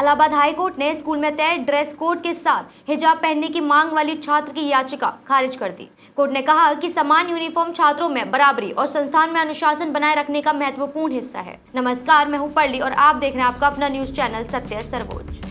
Allahabad high court ने school में तय ड्रेस कोड के साथ हिजाब पहनने की मांग वाली छात्र की याचिका खारिज कर दी। कोर्ट ने कहा कि समान यूनिफॉर्म छात्रों में बराबरी और संस्थान में अनुशासन बनाए रखने का महत्वपूर्ण हिस्सा है। नमस्कार, मैं हूं पर्ली और आप देख रहे हैं आपका अपना न्यूज चैनल सत्य सर्वोच्च।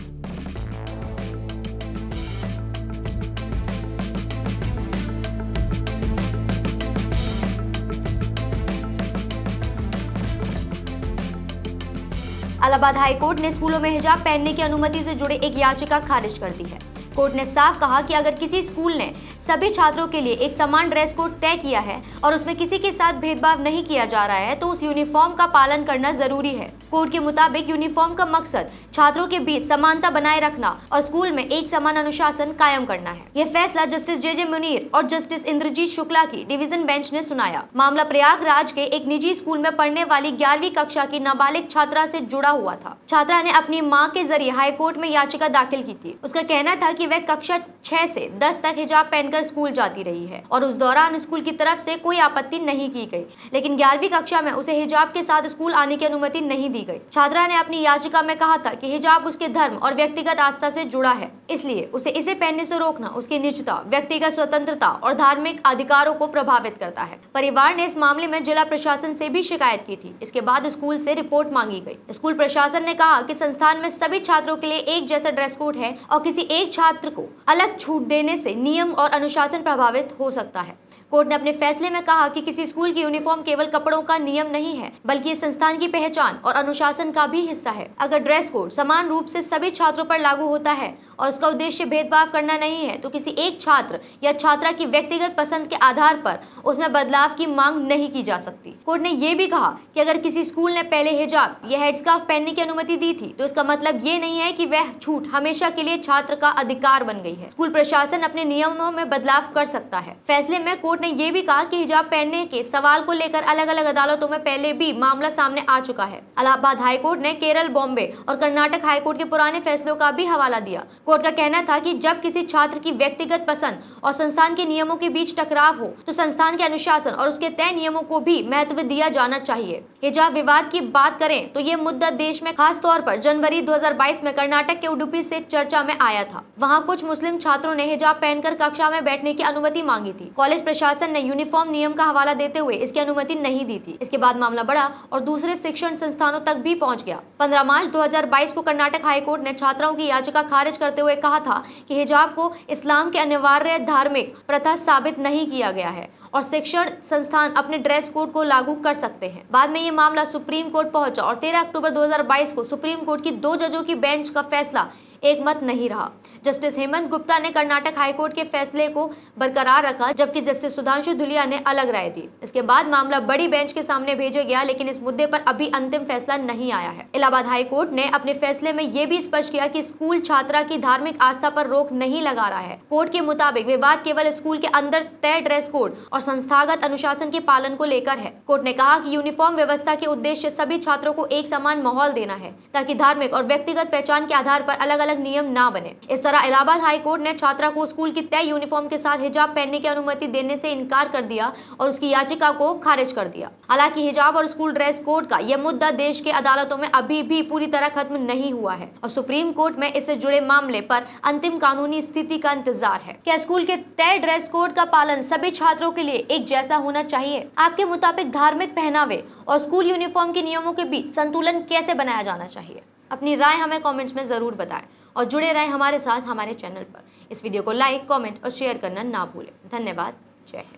इलाहाबाद हाई कोर्ट ने स्कूलों में हिजाब पहनने की अनुमति से जुड़े एक याचिका खारिज कर दी है। कोर्ट ने साफ कहा कि अगर किसी स्कूल ने सभी छात्रों के लिए एक समान ड्रेस कोड तय किया है और उसमें किसी के साथ भेदभाव नहीं किया जा रहा है तो उस यूनिफॉर्म का पालन करना जरूरी है। कोर्ट के मुताबिक यूनिफॉर्म का मकसद छात्रों के बीच समानता बनाए रखना और स्कूल में एक समान अनुशासन कायम करना है। यह फैसला जस्टिस जे मुनीर और जस्टिस इंद्रजीत शुक्ला की डिवीजन बेंच ने सुनाया। मामला प्रयागराज के एक निजी स्कूल में पढ़ने वाली 11वीं कक्षा की नाबालिग छात्रा से जुड़ा हुआ था। छात्रा ने अपनी मां के जरिए हाई कोर्ट में याचिका दाखिल की थी। उसका कहना था कि वह कक्षा 6 से 10 तक हिजाब पहनकर स्कूल जाती रही है और उस दौरान स्कूल की तरफ से कोई आपत्ति नहीं की गई, लेकिन 11वीं कक्षा में उसे हिजाब के साथ स्कूल आने की अनुमति नहीं दी गई। छात्रा ने अपनी याचिका में कहा था कि हिजाब उसके धर्म और व्यक्तिगत आस्था से जुड़ा है, इसलिए उसे इसे पहनने से रोकना उसकी निजता, व्यक्तिगत स्वतंत्रता और धार्मिक अधिकारों को प्रभावित करता है। परिवार ने इस मामले में जिला प्रशासन से भी शिकायत की थी। इसके बाद स्कूल से रिपोर्ट मांगी गई। स्कूल प्रशासन ने कहा कि संस्थान में सभी छात्रों के लिए एक जैसा ड्रेस कोड है और किसी एक छात्र को अलग छूट देने से नियम और अनुशासन प्रभावित हो सकता है। कोर्ट ने अपने फैसले में कहा कि किसी स्कूल की यूनिफॉर्म केवल कपड़ों का नियम नहीं है, बल्कि इस संस्थान की पहचान और अनुशासन का भी हिस्सा है। अगर ड्रेस कोड समान रूप से सभी छात्रों पर लागू होता है और उसका उद्देश्य भेदभाव करना नहीं है तो किसी एक छात्र या छात्रा की व्यक्तिगत पसंद के आधार पर उसमें बदलाव की मांग नहीं की जा सकती। कोर्ट ने यह भी कहा कि अगर किसी स्कूल ने पहले हिजाब या हेडस्कार्फ पहनने की अनुमति दी थी तो इसका मतलब ये नहीं है कि वह छूट हमेशा के लिए छात्र का अधिकार बन गई है। स्कूल प्रशासन अपने नियमों में बदलाव कर सकता है। फैसले में कोर्ट ने यह भी कहा कि हिजाब पहनने के सवाल को लेकर अलग अलग अदालतों में पहले भी मामला सामने आ चुका है। इलाहाबाद हाई कोर्ट ने केरल, बॉम्बे और कर्नाटक हाई कोर्ट के पुराने फैसलों का भी हवाला दिया। कोर्ट का कहना था कि जब किसी छात्र की व्यक्तिगत पसंद और संस्थान के नियमों के बीच टकराव हो तो संस्थान के अनुशासन और उसके तय नियमों को भी महत्व दिया जाना चाहिए। हिजाब विवाद की बात करें तो ये मुद्दा देश में खास तौर पर जनवरी 2022 में कर्नाटक के उडुपी से चर्चा में आया था। वहां कुछ मुस्लिम छात्रों ने हिजाब पहनकर कक्षा में बैठने की अनुमति मांगी थी। कॉलेज प्रशासन ने यूनिफॉर्म नियम का हवाला देते हुए इसकी अनुमति नहीं दी थी। इसके बाद मामला बढ़ा और दूसरे शिक्षण संस्थानों तक भी पहुंच गया। 15 मार्च 2022 को कर्नाटक हाई कोर्ट ने छात्राओं की याचिका खारिज करते हुए कहा था कि हिजाब को इस्लाम के अनिवार्य धार्मिक प्रथा साबित नहीं किया गया है और शिक्षण संस्थान अपने ड्रेस कोड को लागू कर सकते हैं। बाद में ये मामला सुप्रीम कोर्ट पहुंचा और 13 अक्टूबर 2022 को सुप्रीम कोर्ट की 2 जजों की बेंच का फैसला एक मत नहीं रहा। जस्टिस हेमंत गुप्ता ने कर्नाटक हाईकोर्ट के फैसले को बरकरार रखा, जबकि जस्टिस सुधांशु धुलिया ने अलग राय दी। इसके बाद मामला बड़ी बेंच के सामने भेजा गया, लेकिन इस मुद्दे पर अभी अंतिम फैसला नहीं आया है। इलाहाबाद हाई कोर्ट ने अपने फैसले में यह भी स्पष्ट किया कि स्कूल छात्रा की धार्मिक आस्था पर रोक नहीं लगा रहा है। कोर्ट के मुताबिक विवाद केवल स्कूल के अंदर तय ड्रेस कोड और संस्थागत अनुशासन के पालन को लेकर है। कोर्ट ने कहा कि यूनिफॉर्म व्यवस्था के उद्देश्य सभी छात्रों को एक समान माहौल देना है, ताकि धार्मिक और व्यक्तिगत पहचान के आधार पर अलग अलग नियम ना बने। इस तरह इलाहाबाद हाई कोर्ट ने छात्रा को स्कूल की तय यूनिफॉर्म के साथ हिजाब पहनने की अनुमति देने से इनकार कर दिया और उसकी याचिका को खारिज कर दिया। हालांकि हिजाब और स्कूल ड्रेस कोड का यह मुद्दा देश के अदालतों में अभी भी पूरी तरह खत्म नहीं हुआ है और सुप्रीम कोर्ट में इससे जुड़े मामले पर अंतिम कानूनी स्थिति का इंतजार है। क्या स्कूल के तय ड्रेस कोड का पालन सभी छात्रों के लिए एक जैसा होना चाहिए? आपके मुताबिक धार्मिक पहनावे और स्कूल यूनिफॉर्म के नियमों के बीच संतुलन कैसे बनाया जाना चाहिए? अपनी राय हमें कमेंट्स में जरूर बताएं और जुड़े रहें हमारे साथ हमारे चैनल पर। इस वीडियो को लाइक, कमेंट और शेयर करना ना भूलें। धन्यवाद। जय हिंद।